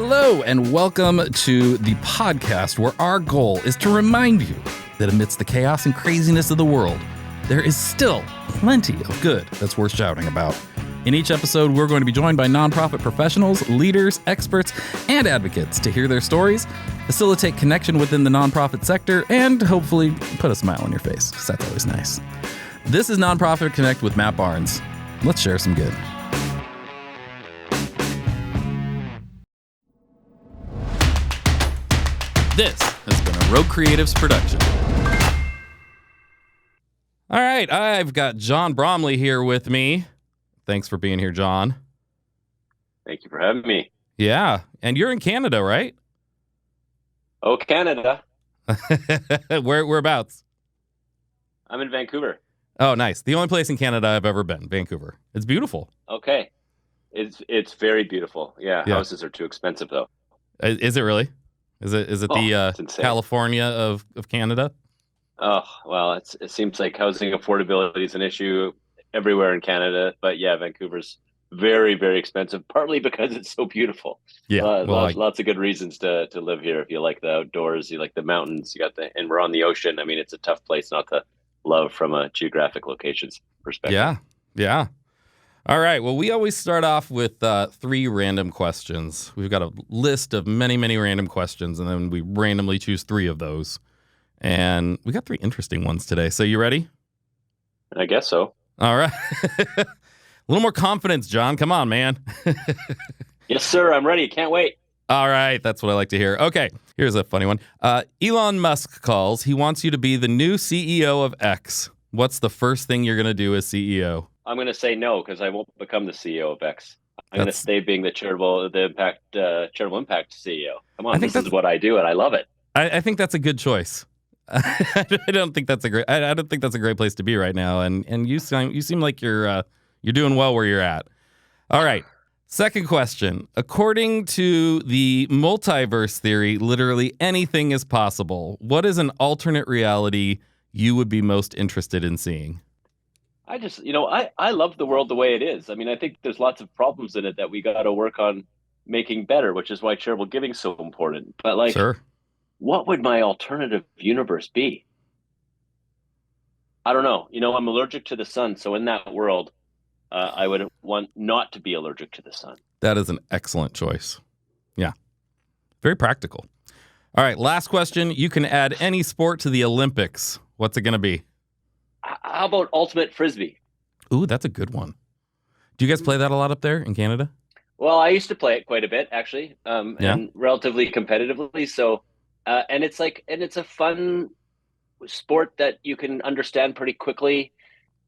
Hello, and welcome to the podcast where our goal is to remind you that amidst the chaos and craziness of the world, there is still plenty of good that's worth shouting about. In each episode, we're going to be joined by nonprofit professionals, leaders, experts, and advocates to hear their stories, facilitate connection within the nonprofit sector, and hopefully put a smile on your face, because that's always nice. This is Nonprofit Connect with Matt Barnes. Let's share some good. This has been a Rogue Creatives production. All right, I've got John Bromley here with me. Thanks for being here, John. Thank you for having me. Yeah, and you're in Canada, right? Oh, Canada. Whereabouts? I'm in Vancouver. Oh, nice. The only place in Canada I've ever been, Vancouver. It's beautiful. Okay. It's very beautiful. Yeah, houses are too expensive, though. Is it really? Is it the California of Canada? Oh, well, it seems like housing affordability is an issue everywhere in Canada. But yeah, Vancouver's very, very expensive, partly because it's so beautiful. Yeah, lots of good reasons to live here. If you like the outdoors, you like the mountains, and we're on the ocean. I mean, it's a tough place not to love from a geographic locations perspective. Yeah. All right. Well, we always start off with 3 random questions. We've got a list of many, many random questions, and then we randomly choose 3 of those. And we got 3 interesting ones today. So you ready? I guess so. All right. A little more confidence, John. Come on, man. Yes, sir. I'm ready. Can't wait. All right. That's what I like to hear. Okay. Here's a funny one. Elon Musk calls. He wants you to be the new CEO of X. What's the first thing you're going to do as CEO? I'm going to say no, because I won't become the CEO of X. I'm going to stay being the Charitable Impact CEO. Come on, this is what I do, and I love it. I think that's a good choice. I don't think that's a great place to be right now. And you seem like you're doing well where you're at. All right. Second question. According to the multiverse theory, literally anything is possible. What is an alternate reality you would be most interested in seeing? I love the world the way it is. I mean, I think there's lots of problems in it that we got to work on making better, which is why charitable giving is so important. But sure. What would my alternative universe be? I don't know. I'm allergic to the sun. So in that world, I would want not to be allergic to the sun. That is an excellent choice. Yeah. Very practical. All right. Last question. You can add any sport to the Olympics. What's it going to be? How about ultimate frisbee? Ooh, that's a good one. Do you guys play that a lot up there in Canada? Well, I used to play it quite a bit, actually, and relatively competitively. So, and it's a fun sport that you can understand pretty quickly.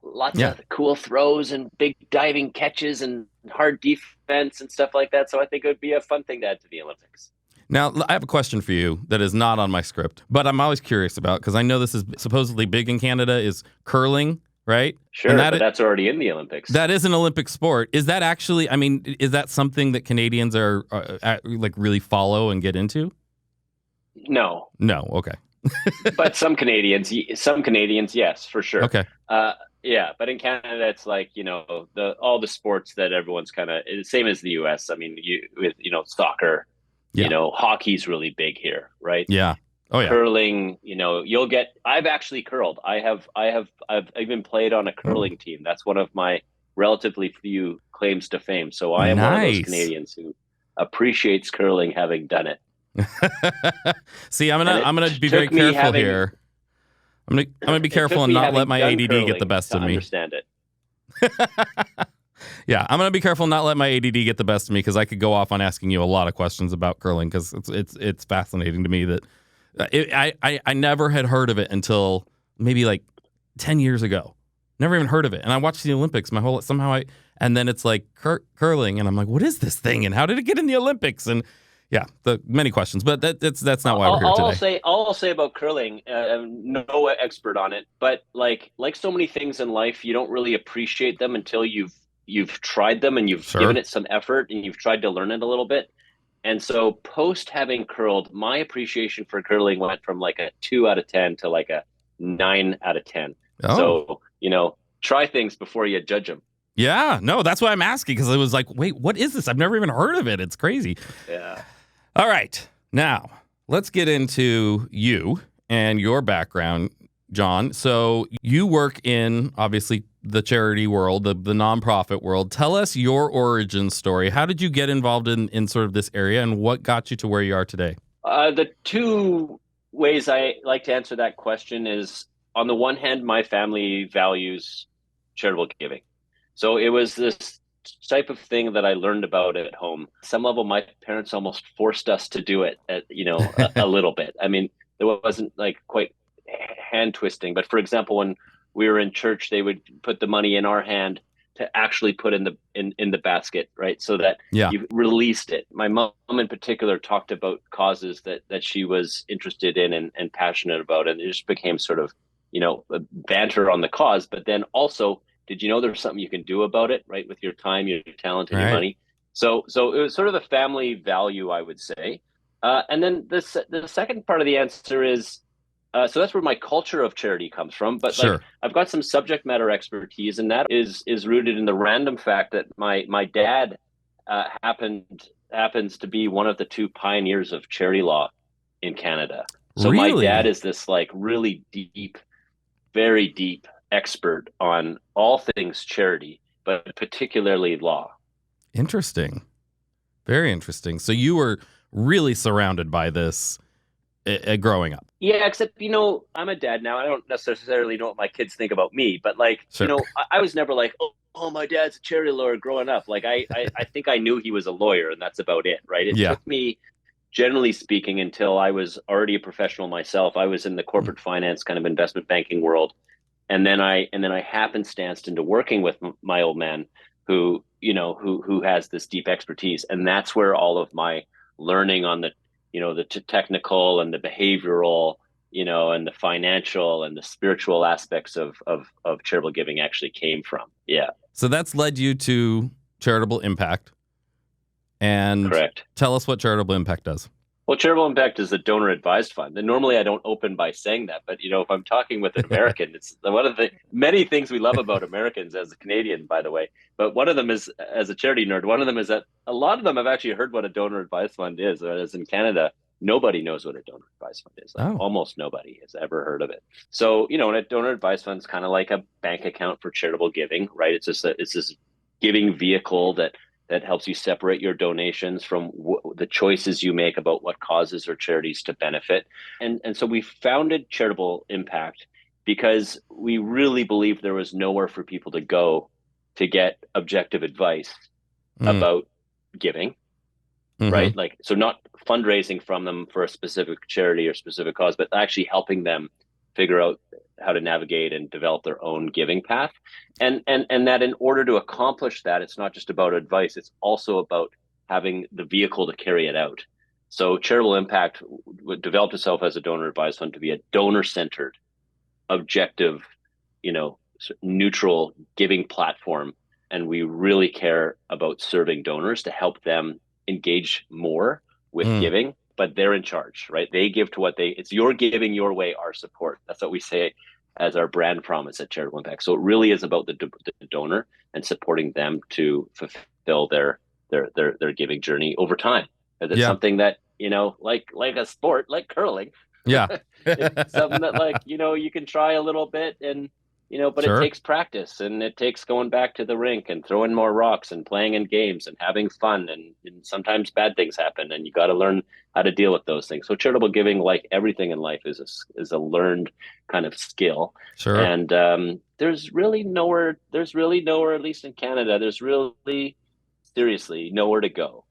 Lots of cool throws and big diving catches and hard defense and stuff like that. So I think it would be a fun thing to add to the Olympics. Now, I have a question for you that is not on my script, but I'm always curious about, because I know this is supposedly big in Canada, is curling, right? Sure, but that's already in the Olympics. That is an Olympic sport. Is that actually, is that something that Canadians are really follow and get into? No. Okay. But some Canadians, yes, for sure. Okay. Yeah, but in Canada, it's like, all the sports that everyone's kind of, same as the US. I mean, soccer. Yeah. Hockey's really big here, right? Yeah. Oh yeah. Curling, I've actually curled. I've even played on a curling team. That's one of my relatively few claims to fame. So I am one of those Canadians who appreciates curling, having done it. See, I'm gonna be very careful here. I'm gonna be careful and not let my ADD get the best of me. Understand it. Yeah, I'm going to be careful and not let my ADD get the best of me, because I could go off on asking you a lot of questions about curling, because it's fascinating to me that I never had heard of it until maybe like 10 years ago. Never even heard of it. And I watched the Olympics and then it's like curling, and I'm like, what is this thing? And how did it get in the Olympics? And yeah, the many questions, but that's not why we're here today. All I'll say about curling, I'm no expert on it, but like so many things in life, you don't really appreciate them until you've tried them and you've given it some effort and you've tried to learn it a little bit. And so post having curled, my appreciation for curling went from like a 2 out of 10 to like a 9 out of 10. So, try things before you judge them. Yeah, no, that's why I'm asking, because I was like, wait, what is this? I've never even heard of it. It's crazy. Yeah. All right. Now, let's get into you and your background, John. So you work in, obviously, the charity world, the nonprofit world. Tell us your origin story. How did you get involved in sort of this area, and what got you to where you are today? The two ways I like to answer that question is, on the one hand, my family values charitable giving. So it was this type of thing that I learned about at home. Some level, my parents almost forced us to do it a little bit. I mean, there wasn't like quite hand twisting, but for example, when we were in church, they would put the money in our hand to actually put in the basket, right? So that Yeah. you released it. My mom in particular talked about causes that she was interested in and passionate about, and it just became sort of, a banter on the cause. But then also, did you know there's something you can do about it, right? With your time, your talent, and your money. So it was sort of a family value, I would say. And then the second part of the answer is, so that's where my culture of charity comes from. But Sure. like, I've got some subject matter expertise, and that is rooted in the random fact that my dad happens to be one of the two pioneers of charity law in Canada. So my dad is this like really deep, very deep expert on all things charity, but particularly law. Interesting. Very interesting. So you were really surrounded by this growing up. Yeah, except, I'm a dad now. I don't necessarily know what my kids think about me, but like, Sure. I was never like, oh, my dad's a charity lawyer growing up. Like, I think I knew he was a lawyer, and that's about it, right? It took me, generally speaking, until I was already a professional myself. I was in the corporate finance kind of investment banking world. And then I happenstanced into working with my old man who has this deep expertise. And that's where all of my learning on the technical and the behavioral, and the financial and the spiritual aspects of charitable giving actually came from. Yeah. So that's led you to Charitable Impact. And correct. Tell us what Charitable Impact does. Well, Charitable Impact is a donor advised fund. And normally I don't open by saying that, but if I'm talking with an American, it's one of the many things we love about Americans as a Canadian, by the way. But one of them is, as a charity nerd, one of them is that a lot of them have actually heard what a donor advised fund is. Whereas in Canada, nobody knows what a donor advised fund is. Like, almost nobody has ever heard of it. So, and a donor advised fund is kind of like a bank account for charitable giving, right? It's this giving vehicle that helps you separate your donations from the choices you make about what causes or charities to benefit. And so we founded Charitable Impact because we really believed there was nowhere for people to go to get objective advice about giving, right? Like, so not fundraising from them for a specific charity or specific cause, but actually helping them figure out how to navigate and develop their own giving path. And that in order to accomplish that, it's not just about advice, it's also about having the vehicle to carry it out. So Charitable Impact developed itself as a donor advised fund to be a donor-centered, objective, neutral giving platform. And we really care about serving donors to help them engage more with giving, but they're in charge, right? They give to it's your giving your way, our support. That's what we say as our brand promise at Charitable Impact. So it really is about the donor and supporting them to fulfill their giving journey over time. Because it's something that, like a sport, like curling. Yeah. It's something that you can try a little bit and, but It takes practice, and it takes going back to the rink and throwing more rocks and playing in games and having fun. And sometimes bad things happen, and you got to learn how to deal with those things. So charitable giving, like everything in life, is a learned kind of skill. Sure. And there's really nowhere, at least in Canada, there's really seriously nowhere to go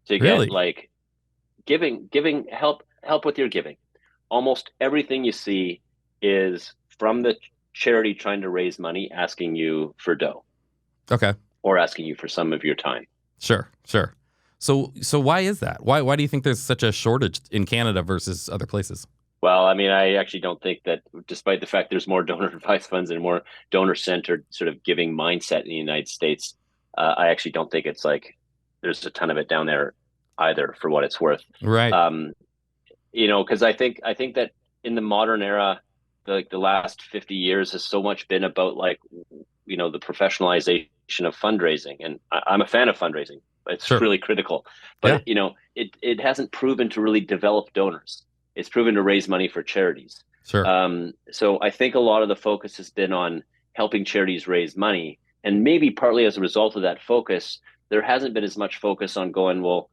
to get like giving help with your giving. Almost everything you see is from the charity trying to raise money, asking you for dough. Okay. Or asking you for some of your time. Sure. So why is that? Why do you think there's such a shortage in Canada versus other places? Well, I mean, I actually don't think that, despite the fact there's more donor advised funds and more donor-centered sort of giving mindset in the United States, I actually don't think it's like there's a ton of it down there either, for what it's worth. Right. Because I think that in the modern era, the last 50 years has so much been about the professionalization of fundraising. And I'm a fan of fundraising. It's Sure. really critical. Yeah. But it hasn't proven to really develop donors. It's proven to raise money for charities. Sure. So I think a lot of the focus has been on helping charities raise money, and maybe partly as a result of that focus, there hasn't been as much focus on going, well,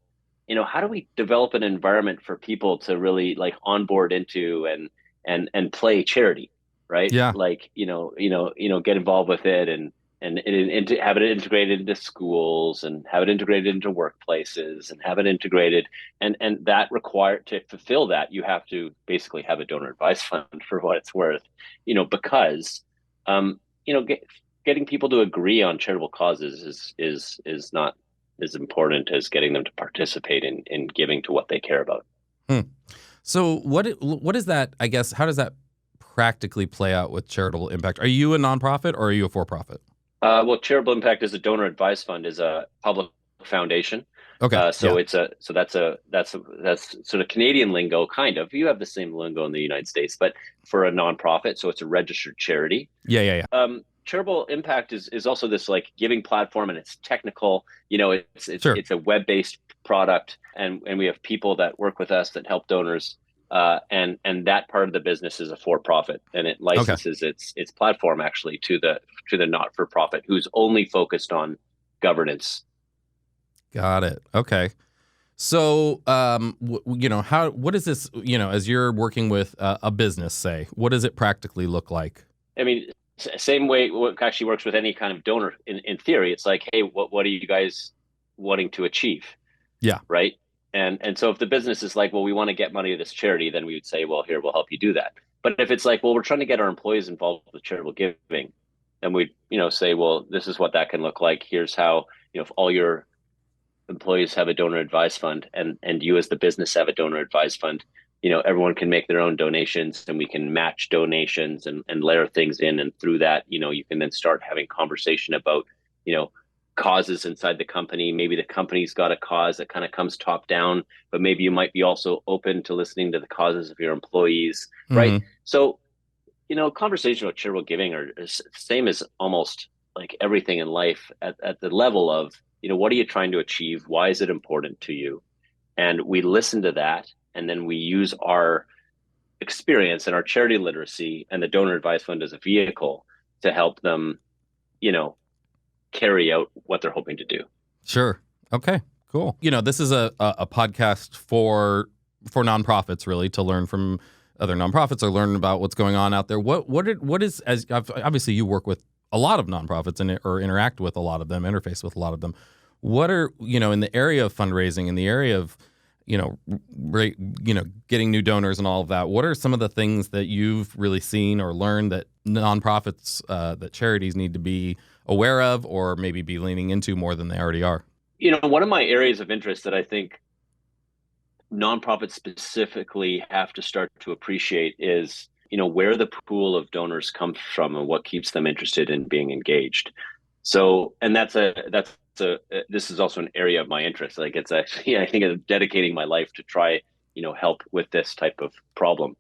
how do we develop an environment for people to really like onboard into and play charity, right? Yeah. Like, get involved with it and to have it integrated into schools and have it integrated into workplaces and have it integrated and that required to fulfill that, you have to basically have a donor advised fund for what it's worth, because getting people to agree on charitable causes is not as important as getting them to participate in giving to what they care about. Hmm. So what is that, I guess, how does that practically play out with charitable impact? Are you a nonprofit or are you a for-profit? Well, Charitable Impact as a donor advised fund is a public foundation. Okay. So that's sort of Canadian lingo, kind of. You have the same lingo in the United States, but for a nonprofit, so it's a registered charity. Yeah. Charitable Impact is also this like giving platform, and it's technical. Sure. It's a web-based product, and we have people that work with us that help donors. And that part of the business is a for-profit, and it licenses its platform actually to the not-for-profit who's only focused on governance. Got it. Okay. So, what is this, as you're working with a business, say, what does it practically look like? I mean, same way what actually works with any kind of donor in theory. It's like, hey, what are you guys wanting to achieve? Yeah. Right. And so if the business is like, well, we want to get money to this charity, then we would say, well, here, we'll help you do that. But if it's like, well, we're trying to get our employees involved with charitable giving, then we, say, well, this is what that can look like. Here's how, if all your employees have a donor advised fund and you as the business have a donor advised fund, everyone can make their own donations and we can match donations and layer things in. And through that, you can then start having conversation about, causes inside the company. Maybe the company's got a cause that kind of comes top down, but maybe you might be also open to listening to the causes of your employees, right? Mm-hmm. So, conversation about charitable giving are same as almost like everything in life at the level of, what are you trying to achieve? Why is it important to you? And we listen to that, and then we use our experience and our charity literacy and the donor advised fund as a vehicle to help them, carry out what they're hoping to do. Sure. Okay, cool. This is a podcast for nonprofits, really, to learn from other nonprofits or learn about what's going on out there. What is, as obviously you work with a lot of nonprofits or interact with a lot of them, interface with a lot of them. What are, in the area of fundraising, in the area of, getting new donors and all of that, what are some of the things that you've really seen or learned that nonprofits, that charities need to be aware of or maybe be leaning into more than they already are? One of my areas of interest that I think nonprofits specifically have to start to appreciate is, where the pool of donors comes from and what keeps them interested in being engaged. So, and this is also an area of my interest. Like it's actually, I think I'm dedicating my life to try, help with this type of problem,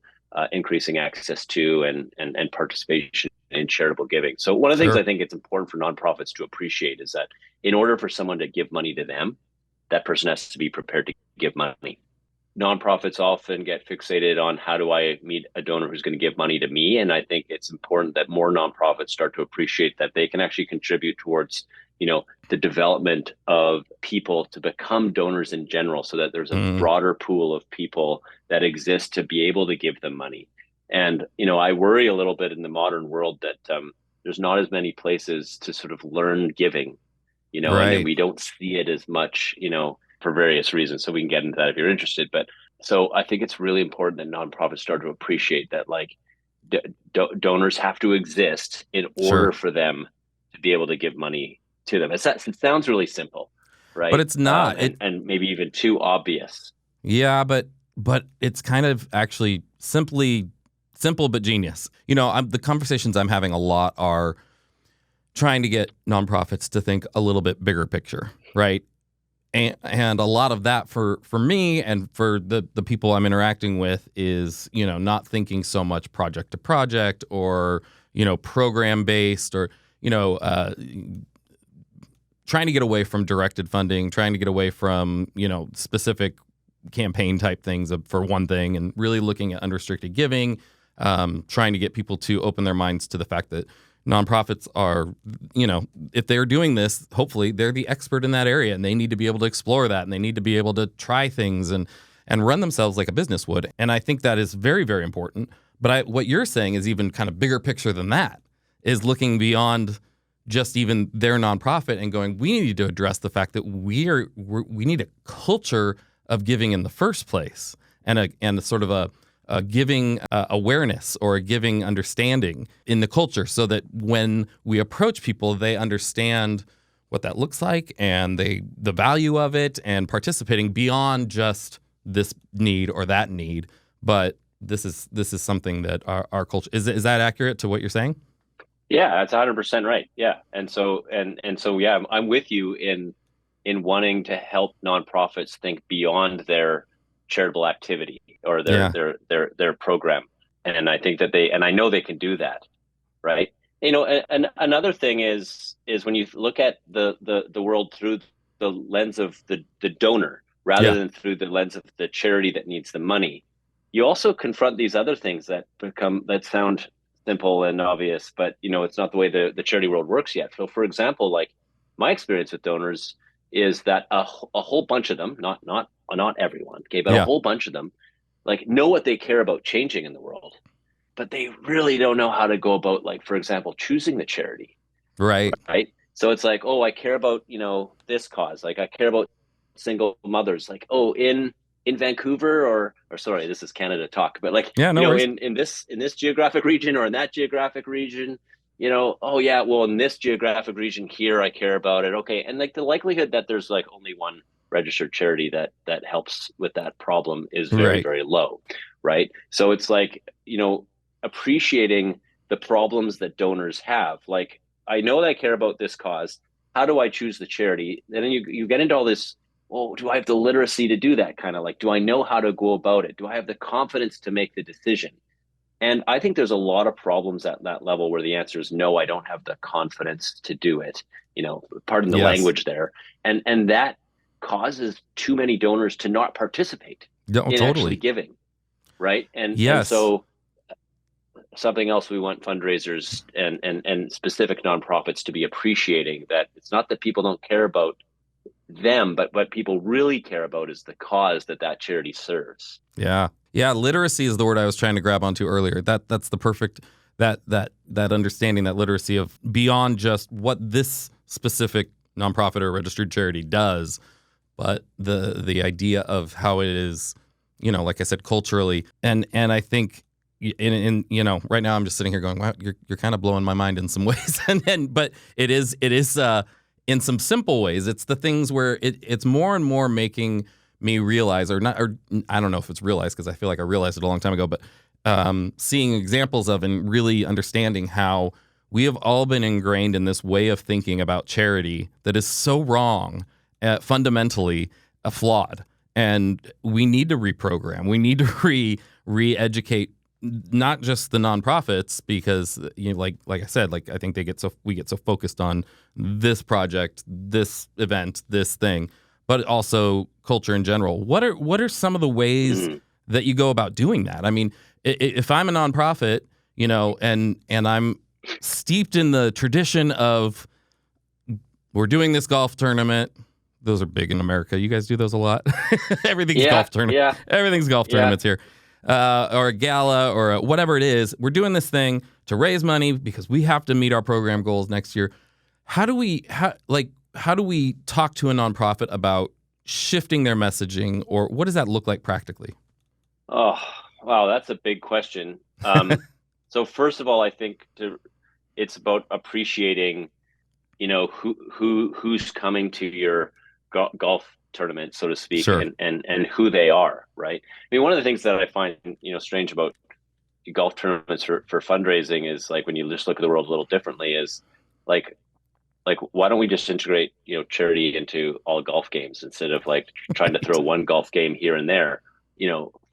increasing access to and participation in charitable giving. So one of the things I think it's important for nonprofits to appreciate is that in order for someone to give money to them, that person has to be prepared to give money. Nonprofits often get fixated on how do I meet a donor who's going to give money to me? And I think it's important that more nonprofits start to appreciate that they can actually contribute towards, the development of people to become donors in general, so that there's a broader pool of people that exist to be able to give them money. And, I worry a little bit in the modern world that there's not as many places to sort of learn giving, Right. and we don't see it as much, for various reasons. So we can get into that if you're interested. But so I think it's really important that nonprofits start to appreciate that, like, donors have to exist in order for them to be able to give money to them. It sounds really simple, right? But it's not. And maybe even too obvious. Yeah, but it's kind of actually simple but genius. The conversations I'm having a lot are trying to get nonprofits to think a little bit bigger picture, right? And a lot of that for me and for the people I'm interacting with is, not thinking so much project to project or, program based or, trying to get away from directed funding, trying to get away from, specific campaign type things for one thing, and really looking at unrestricted giving, trying to get people to open their minds to the fact that nonprofits are, if they're doing this, hopefully they're the expert in that area, and they need to be able to explore that, and they need to be able to try things and run themselves like a business would. And I think that is very, very important. But what you're saying is even kind of bigger picture than that, is looking beyond just even their nonprofit and going, we need to address the fact that we need a culture of giving in the first place, and a sort of a giving awareness or a giving understanding in the culture, so that when we approach people, they understand what that looks like and the value of it, and participating beyond just this need or that need. But this is something that our culture is that accurate to what you're saying? Yeah, that's 100% right. Yeah. And so yeah, I'm with you in wanting to help nonprofits think beyond their charitable activity or their program. And I think that I know they can do that, right? And another thing is when you look at the world through the lens of the donor rather than through the lens of the charity that needs the money, you also confront these other things that sound simple and obvious, but it's not the way the charity world works yet. So, for example, like my experience with donors is that a whole bunch of them, not everyone, okay, but a whole bunch of them, like, know what they care about changing in the world, but they really don't know how to go about, like, for example, choosing the charity. Right. So it's like, oh, I care about this cause, like I care about single mothers, like, oh, in Vancouver or sorry, this is Canada talk, but like, in this geographic region or in that geographic region, oh yeah, well, in this geographic region here, I care about it. Okay. And like the likelihood that there's like only one registered charity that helps with that problem is very, very low. Right. So it's like, appreciating the problems that donors have. Like, I know that I care about this cause. How do I choose the charity? And then you get into all this, well, do I have the literacy to do that? Kind of like, do I know how to go about it? Do I have the confidence to make the decision? And I think there's a lot of problems at that level where the answer is no, I don't have the confidence to do it. Pardon the language there. And that causes too many donors to not participate in actually giving. Right. And so something else we want fundraisers and specific nonprofits to be appreciating, that it's not that people don't care about them, but what people really care about is the cause that charity serves. Yeah. Literacy is the word I was trying to grab onto earlier. That's the perfect that understanding, that literacy of beyond just what this specific nonprofit or registered charity does, but the idea of how it is, like I said, culturally. And I think in right now I'm just sitting here going, wow, you're kind of blowing my mind in some ways. But it is in some simple ways. It's the things where it's more and more making me realize, or I don't know if it's realized, because I feel like I realized it a long time ago, but seeing examples of and really understanding how we have all been ingrained in this way of thinking about charity that is so wrong, fundamentally flawed. And we need to reprogram. We need to re-educate not just the nonprofits, because like I said, like I think we get so focused on this project, this event, this thing, but also culture in general. What are some of the ways that you go about doing that? I mean, if I'm a nonprofit, and I'm steeped in the tradition of, we're doing this golf tournament. Those are big in America. You guys do those a lot. Everything's golf tournament. Yeah. Everything's golf tournaments here. Or a gala or whatever it is. We're doing this thing to raise money because we have to meet our program goals next year. How do we talk to a nonprofit about shifting their messaging, or what does that look like practically? Oh, wow, that's a big question. So first of all, I think it's about appreciating, who's coming to your golf tournament, so to speak, sure. and who they are, right? I mean, one of the things that I find, strange about golf tournaments for fundraising is, like, when you just look at the world a little differently, is like why don't we just integrate, charity into all golf games instead of like trying to throw one golf game here and there,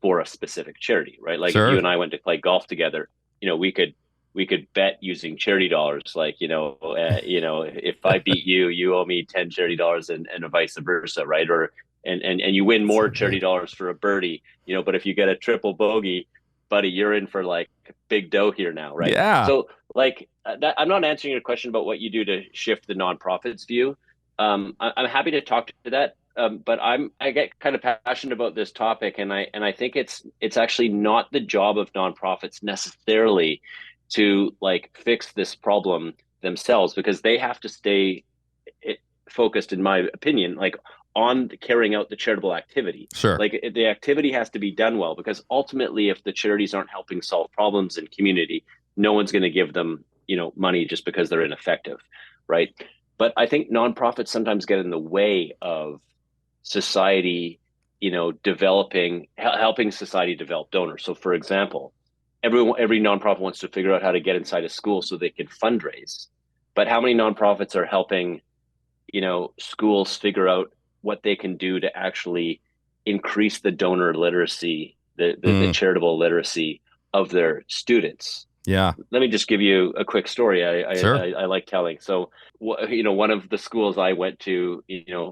for a specific charity, right? Like, sure. If you and I went to play golf together, we could we could bet using charity dollars. Like, if I beat you, you owe me 10 charity dollars and vice versa. Right. Or, and you win more charity dollars for a birdie, but if you get a triple bogey, buddy, you're in for like big dough here now. Right. Yeah. So like I'm not answering your question about what you do to shift the nonprofits view. I'm happy to talk to that. But I get kind of passionate about this topic, and I think it's actually not the job of nonprofits necessarily to like fix this problem themselves, because they have to stay focused, in my opinion, like on carrying out the charitable activity. Sure. Like the activity has to be done well, because ultimately, if the charities aren't helping solve problems in community, no one's going to give them, money just because they're ineffective, right? But I think nonprofits sometimes get in the way of society, helping society develop donors. So, for example, every nonprofit wants to figure out how to get inside a school so they can fundraise. But how many nonprofits are helping, schools figure out what they can do to actually increase the donor literacy, the charitable literacy of their students? Yeah. Let me just give you a quick story Sure. I like telling. So, one of the schools I went to,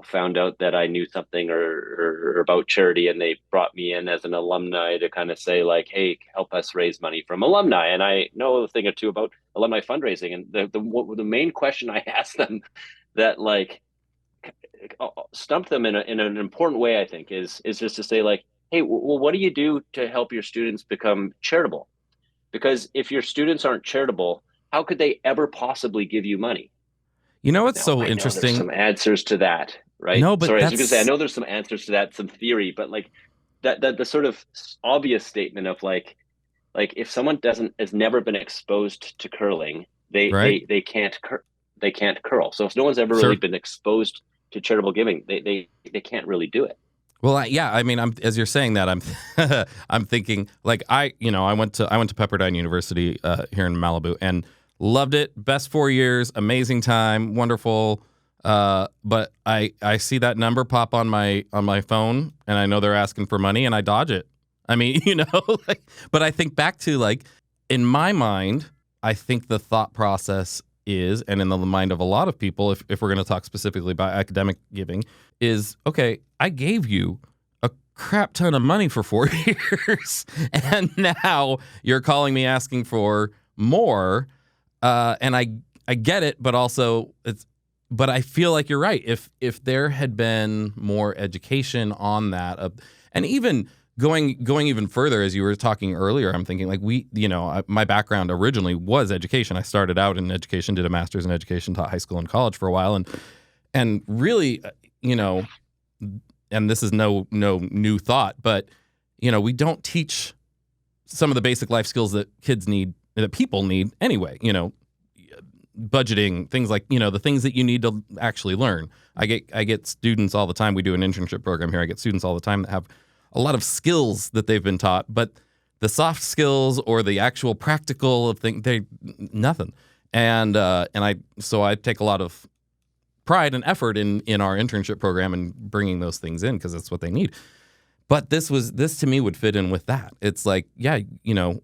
found out that I knew something or about charity, and they brought me in as an alumni to kind of say like, hey, help us raise money from alumni. And I know a thing or two about alumni fundraising. And the main question I asked them that like stumped them in an important way, I think, is just to say like, hey, well, what do you do to help your students become charitable? Because if your students aren't charitable, how could they ever possibly give you money? What's Now, so I know interesting? there's some answers to that, right? No, but Sorry, I was that's going to say, I know there's some answers to that, some theory, but like that the sort of obvious statement of like if someone has never been exposed to curling, right. they can't curl. So if no one's ever really Sure. been exposed to charitable giving, they can't really do it. Well, yeah. I mean, as you're saying that, I'm I'm thinking like I went to Pepperdine University here in Malibu and loved it. Best 4 years, amazing time, wonderful. But I see that number pop on my phone, and I know they're asking for money, and I dodge it. I mean, like, but I think back to like in my mind, I think the thought process is, and in the mind of a lot of people, if we're going to talk specifically about academic giving, is okay, I gave you a crap ton of money for 4 years, and now you're calling me asking for more, and I get it, but also but I feel like you're right. If there had been more education on that, and even going even further, as you were talking earlier, I'm thinking like my background originally was education. I started out in education, did a master's in education, taught high school and college for a while, and really, and this is no new thought, but we don't teach some of the basic life skills that kids need, that people need anyway. Budgeting, things like the things that you need to actually learn. I get students all the time. We do an internship program here. I get students all the time that have a lot of skills that they've been taught, but the soft skills or the actual practical of things, they nothing. And I take a lot of pride and effort in our internship program and bringing those things in because that's what they need. But this to me would fit in with that. It's like, yeah,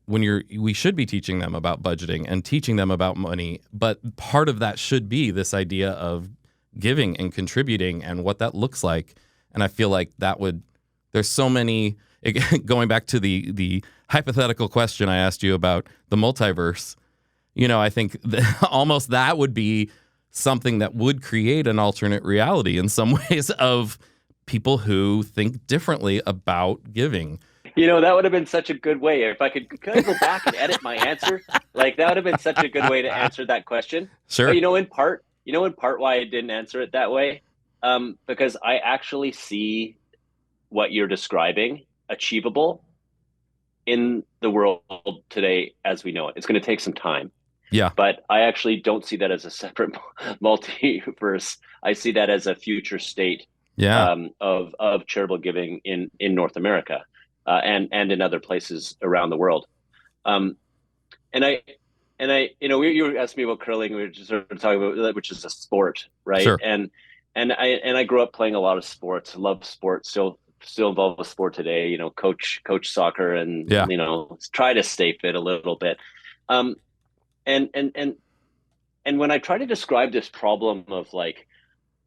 we should be teaching them about budgeting and teaching them about money, but part of that should be this idea of giving and contributing and what that looks like. And I feel like there's so many, going back to the hypothetical question I asked you about the multiverse, I think almost that would be something that would create an alternate reality in some ways of people who think differently about giving. That would have been such a good way. If could I go back and edit my answer? Like that would have been such a good way to answer that question. Sure. But in part why I didn't answer it that way, because I actually see what you're describing achievable in the world today as we know it. It's going to take some time. Yeah. But I actually don't see that as a separate multiverse. I see that as a future state of charitable giving in North America and in other places around the world. And you were asking me about curling. We were just sort of talking about that, which is a sport, right? Sure. And I grew up playing a lot of sports. Love sports. Still involved with sport today. Coach soccer and try to stay fit a little bit. And when I try to describe this problem of like,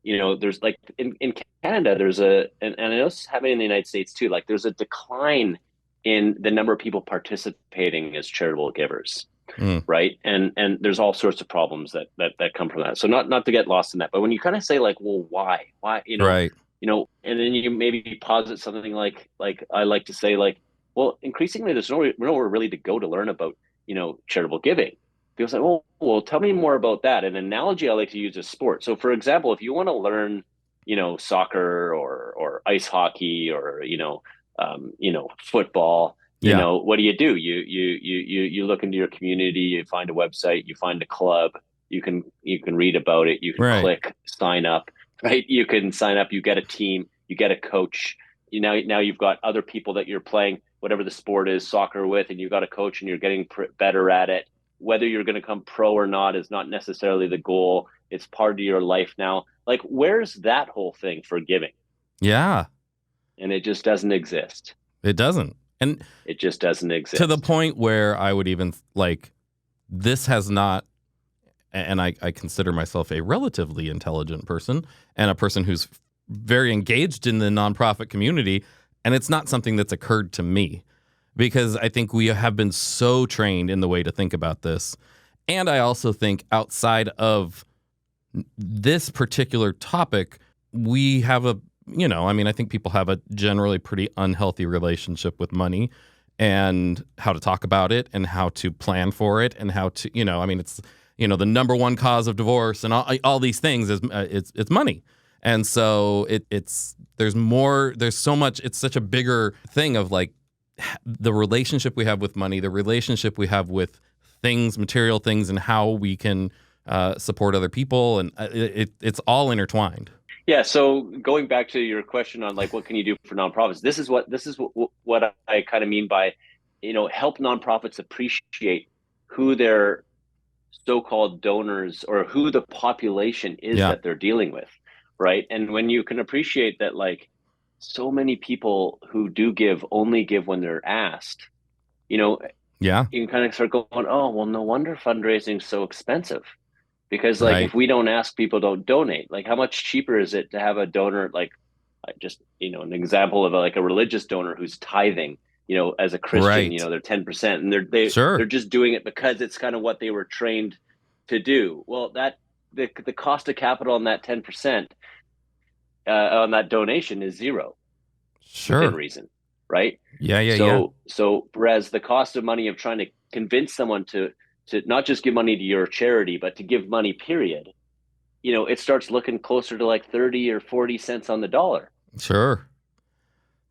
there's like in Canada, and I know it's happening in the United States too, like there's a decline in the number of people participating as charitable givers, Mm, right? And there's all sorts of problems that come from that. So not to get lost in that, but when you kind of say like, well, why, right. and then you maybe posit something like I like to say like, well, increasingly there's nowhere really to go to learn about, charitable giving. People say, well, tell me more about that. An analogy I like to use is sport. So for example, if you want to learn, soccer or ice hockey or, football, Yeah, what do? You look into your community, you find a website, you find a club, you can read about it, you can right. click sign up, right? You can sign up, you get a team, you get a coach. Now you've got other people that you're playing whatever the sport is, soccer with, and you've got a coach and you're getting better at it. Whether you're going to come pro or not is not necessarily the goal. It's part of your life now. Like, where's that whole thing for giving? Yeah, And it just doesn't exist. it doesn't. And It just doesn't to the exist. point where I would even like, this has not, and I consider myself a relatively intelligent person and a person who's very engaged in the nonprofit community. And it's not something that's occurred to me because I think we have been so trained in the way to think about this. And I also think outside of this particular topic, we have I think people have a generally pretty unhealthy relationship with money and how to talk about it and how to plan for it and how to, it's, the number one cause of divorce and all these things is it's money. And so there's so much, it's such a bigger thing of like the relationship we have with money, the relationship we have with things, material things, and how we can support other people, and it's all intertwined. Yeah. So going back to your question on like, what can you do for nonprofits? This is what I kind of mean by, help nonprofits appreciate who their so-called donors or who the population is Yeah, that they're dealing with, right? And when you can appreciate that, like so many people who do give only give when they're asked, you know, yeah, you can kind of start going, oh, well, no wonder fundraising is so expensive. Because like right, if we don't ask, people don't donate. Like how much cheaper is it to have a donor like just an example of like a religious donor who's tithing, as a Christian, right, they're 10% and they're sure, just doing it because it's kind of what they were trained to do. Well, that the cost of capital on that 10% on that donation is zero within sure, reason, right? yeah, yeah, yeah, So whereas the cost of money of trying to convince someone to not just give money to your charity, but to give money, period, it starts looking closer to like 30 or 40 cents on the dollar. sure.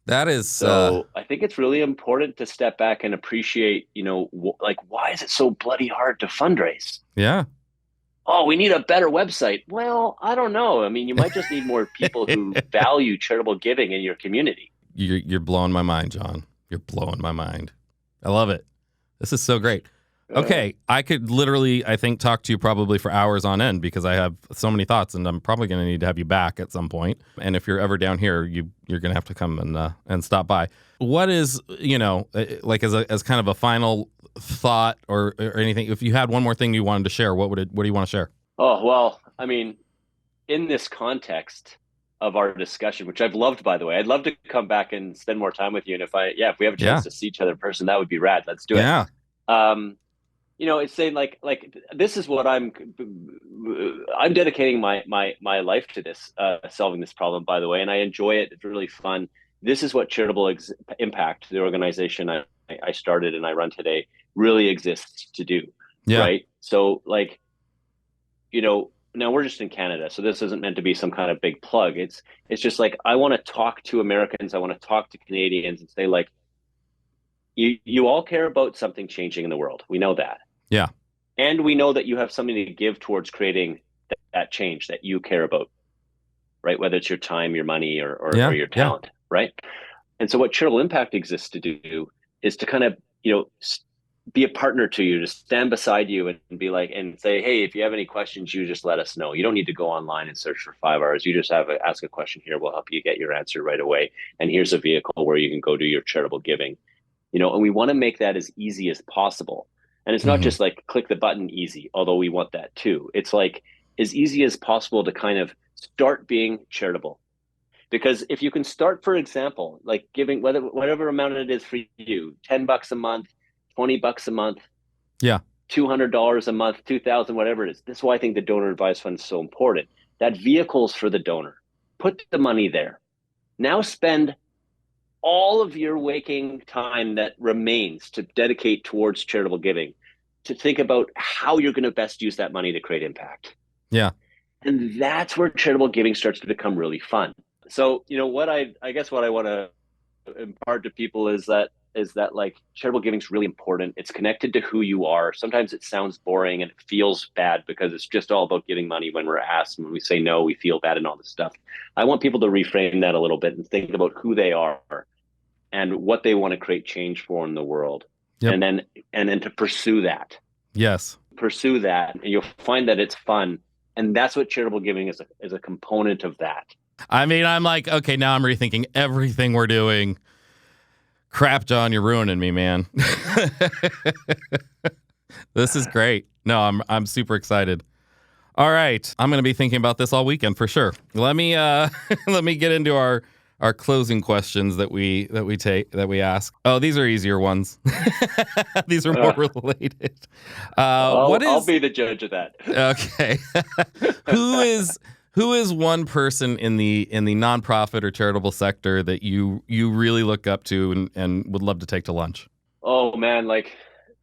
That is, So I think it's really important to step back and appreciate, like, why is it so bloody hard to fundraise? yeah. Oh, we need a better website. Well, I don't know. I mean, you might just need more people who value charitable giving in your community. You're blowing my mind, John. You're blowing my mind. I love it. This is so great. Okay, I could literally, I think, talk to you probably for hours on end because I have so many thoughts, and I'm probably going to need to have you back at some point. And if you're ever down here, you're going to have to come and stop by. What is, like as kind of a final thought or anything? If you had one more thing you wanted to share, what do you want to share? Oh, well, I mean, in this context of our discussion, which I've loved, by the way, I'd love to come back and spend more time with you. And if we have a chance Yeah, to see each other in person, that would be rad. Let's do it. yeah, Um, it's saying like this is what I'm dedicating my life to this, solving this problem, by the way, and I enjoy it. It's really fun. This is what Impact, the organization I started and I run today, really exists to do, yeah, right? So like, now we're just in Canada, so this isn't meant to be some kind of big plug. It's just like I want to talk to Americans, I want to talk to Canadians and say like, you all care about something changing in the world. We know that. yeah, And we know that you have something to give towards creating that change that you care about, right? Whether it's your time, your money, or yeah, your yeah, talent, right? And so what Charitable Impact exists to do is to kind of, be a partner to you, to stand beside you and be like, and say, hey, if you have any questions, you just let us know. You don't need to go online and search for 5 hours. You just ask a question here. We'll help you get your answer right away. And here's a vehicle where you can go do your charitable giving, and we want to make that as easy as possible. And it's not just like click the button easy, although we want that too. It's like as easy as possible to kind of start being charitable. Because if you can start, for example, like giving whatever amount it is for you, $10 a month, $20 a month, Yeah. $200 a month, 2,000, whatever it is. This is why I think the donor advised fund is so important. That vehicle's for the donor. Put the money there. Now spend all of your waking time that remains to dedicate towards charitable giving to think about how you're going to best use that money to create impact. Yeah. And that's where charitable giving starts to become really fun. So, what I guess what I want to impart to people is that like charitable giving is really important. It's connected to who you are. Sometimes it sounds boring and it feels bad because it's just all about giving money when we're asked, and when we say no, we feel bad and all this stuff. I want people to reframe that a little bit and think about who they are and what they want to create change for in the world. Yep. And then to pursue that. Yes. Pursue that, and you'll find that it's fun. And that's what charitable giving is a component of that. I mean, I'm like, okay, now I'm rethinking everything we're doing. Crap, John, you're ruining me, man. This is great. No, I'm super excited. All right, I'm going to be thinking about this all weekend for sure. Let me let me get into our closing questions that we ask. Oh, these are easier ones. These are more related. I'll be the judge of that. Okay. Who is one person in the nonprofit or charitable sector that you really look up to and would love to take to lunch? Oh man,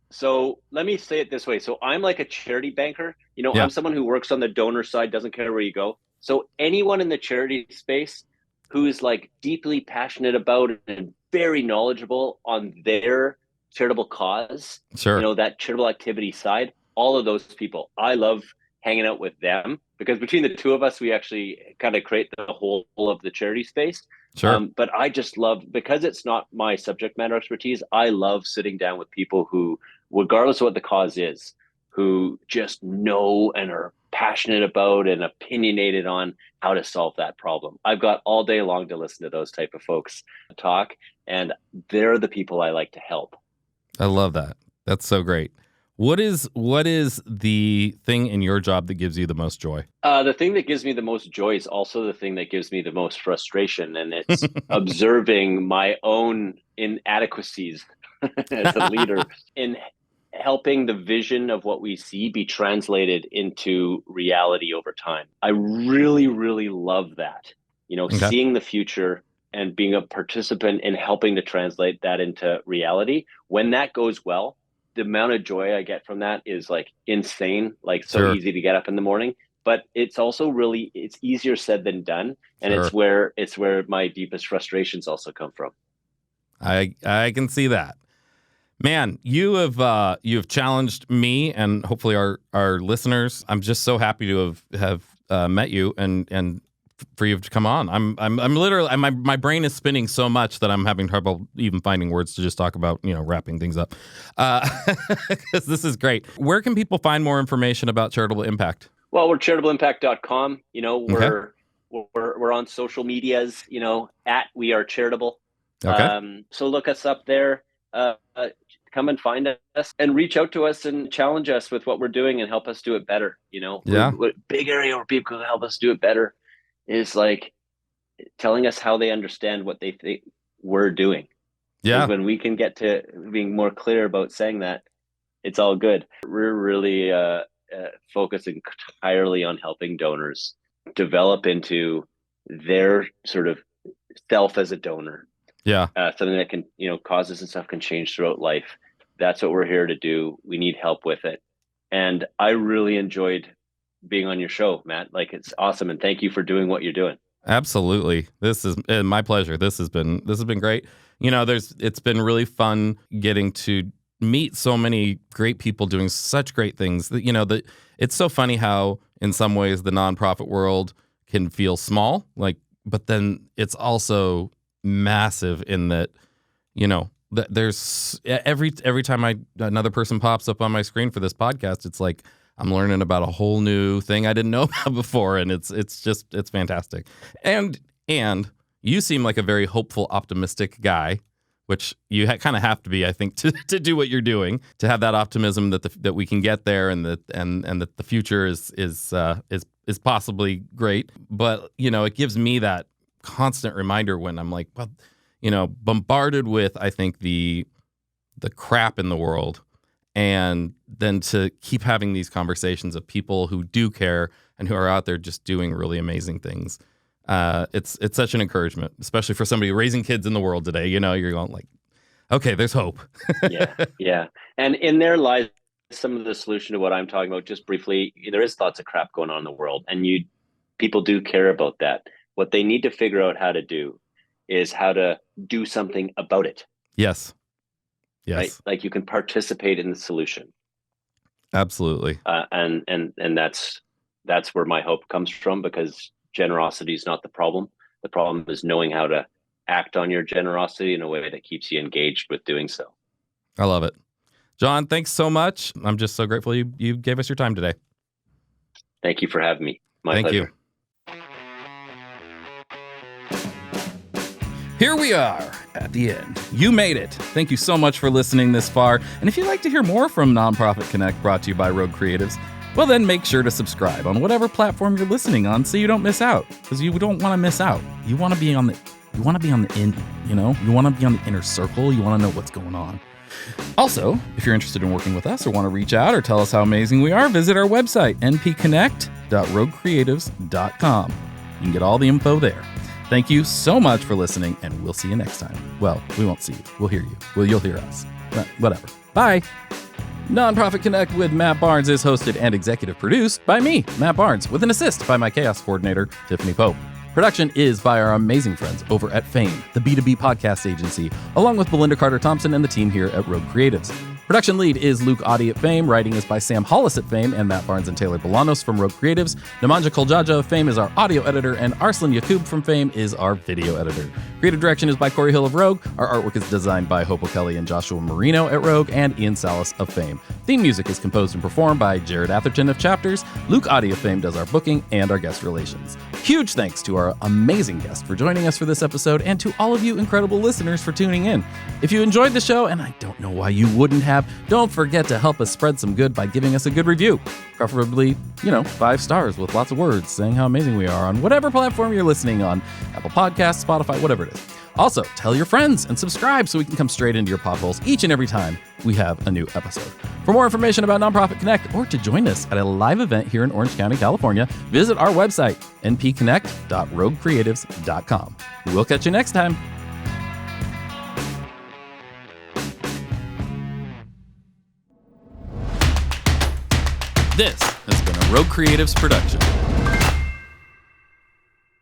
so let me say it this way. So I'm like a charity banker. I'm someone who works on the donor side, doesn't care where you go. So anyone in the charity space who's like deeply passionate about and very knowledgeable on their charitable cause, sure, that charitable activity side, all of those people, I love hanging out with them, because between the two of us, we actually kind of create the whole of the charity space. Sure. But I just love, because it's not my subject matter expertise, I love sitting down with people who, regardless of what the cause is, who just know and are passionate about and opinionated on how to solve that problem. I've got all day long to listen to those type of folks talk, and they're the people I like to help. I love that. That's so great. What is the thing in your job that gives you the most joy? The thing that gives me the most joy is also the thing that gives me the most frustration, and it's observing my own inadequacies as a leader in helping the vision of what we see be translated into reality over time. I really, really love that. Seeing the future and being a participant in helping to translate that into reality. When that goes well, the amount of joy I get from that is like insane, like so sure. easy to get up in the morning, but it's also it's easier said than done. And sure. it's where my deepest frustrations also come from. I can see that. Man, you have challenged me and hopefully our listeners. I'm just so happy to have met you and for you to come on. I'm literally, my brain is spinning so much that I'm having trouble even finding words to just talk about, wrapping things up. Because this is great. Where can people find more information about Charitable Impact? Well, we're charitableimpact.com. We're on social medias, at We Are Charitable. Okay. So look us up there. Come and find us and reach out to us and challenge us with what we're doing and help us do it better. Big area where people can help us do it better is like telling us how they understand what they think we're doing. Yeah. When we can get to being more clear about saying that, it's all good. We're really focusing entirely on helping donors develop into their sort of self as a donor. Yeah. Something that can, causes and stuff can change throughout life. That's what we're here to do. We need help with it. And I really enjoyed being on your show, Matt. Like, it's awesome. And thank you for doing what you're doing. Absolutely. This is my pleasure. This has been great. It's been really fun getting to meet so many great people doing such great things that, it's so funny how in some ways the nonprofit world can feel small, but then it's also massive in that, that there's every time another person pops up on my screen for this podcast, it's like I'm learning about a whole new thing I didn't know about before, and it's fantastic. And you seem like a very hopeful, optimistic guy, which you kind of have to be, I think, to do what you're doing, to have that optimism that we can get there and that the future is possibly great. But, it gives me that constant reminder when I'm like, well, bombarded with, I think, the crap in the world, and then to keep having these conversations of people who do care and who are out there just doing really amazing things. It's such an encouragement, especially for somebody raising kids in the world today. You're going like, okay, there's hope. Yeah. And in there lies some of the solution to what I'm talking about. Just briefly, there is lots of crap going on in the world, and people do care about that. What they need to figure out how to do is how to do something about it. Yes. Right? Like you can participate in the solution. Absolutely. And that's where my hope comes from, because generosity is not the problem. The problem is knowing how to act on your generosity in a way that keeps you engaged with doing so. I love it. John, thanks so much. I'm just so grateful you gave us your time today. Thank you for having me. My pleasure. Here we are at the end. You made it. Thank you so much for listening this far. And if you'd like to hear more from Nonprofit Connect, brought to you by Rogue Creatives, well, then make sure to subscribe on whatever platform you're listening on so you don't miss out, because you don't want to miss out. You want to be on the in, you want to be on the inner circle. You want to know what's going on. Also, if you're interested in working with us or want to reach out or tell us how amazing we are, visit our website, npconnect.roguecreatives.com. You can get all the info there. Thank you so much for listening, and we'll see you next time. Well, we won't see you. We'll hear you. Well, you'll hear us. Whatever. Bye. Nonprofit Connect with Matt Barnes is hosted and executive produced by me, Matt Barnes, with an assist by my chaos coordinator, Tiffany Pope. Production is by our amazing friends over at Fame, the B2B podcast agency, along with Belinda Carter-Thompson and the team here at Rogue Creatives. Production lead is Luke Audi at Fame. Writing is by Sam Hollis at Fame and Matt Barnes and Taylor Bolanos from Rogue Creatives. Nemanja Koljaja of Fame is our audio editor, and Arslan Yakub from Fame is our video editor. Creative direction is by Corey Hill of Rogue. Our artwork is designed by Hope Kelly and Joshua Marino at Rogue, and Ian Salas of Fame. Theme music is composed and performed by Jared Atherton of Chapters. Luke Audi of Fame does our booking and our guest relations. Huge thanks to our amazing guest for joining us for this episode, and to all of you incredible listeners for tuning in. If you enjoyed the show, and I don't know why you wouldn't have, don't forget to help us spread some good by giving us a good review. Preferably, 5 stars with lots of words saying how amazing we are on whatever platform you're listening on, Apple Podcasts, Spotify, whatever it is. Also, tell your friends and subscribe so we can come straight into your potholes each and every time we have a new episode. For more information about Nonprofit Connect, or to join us at a live event here in Orange County, California, visit our website, npconnect.roguecreatives.com. We'll catch you next time. This has been a Rogue Creatives production.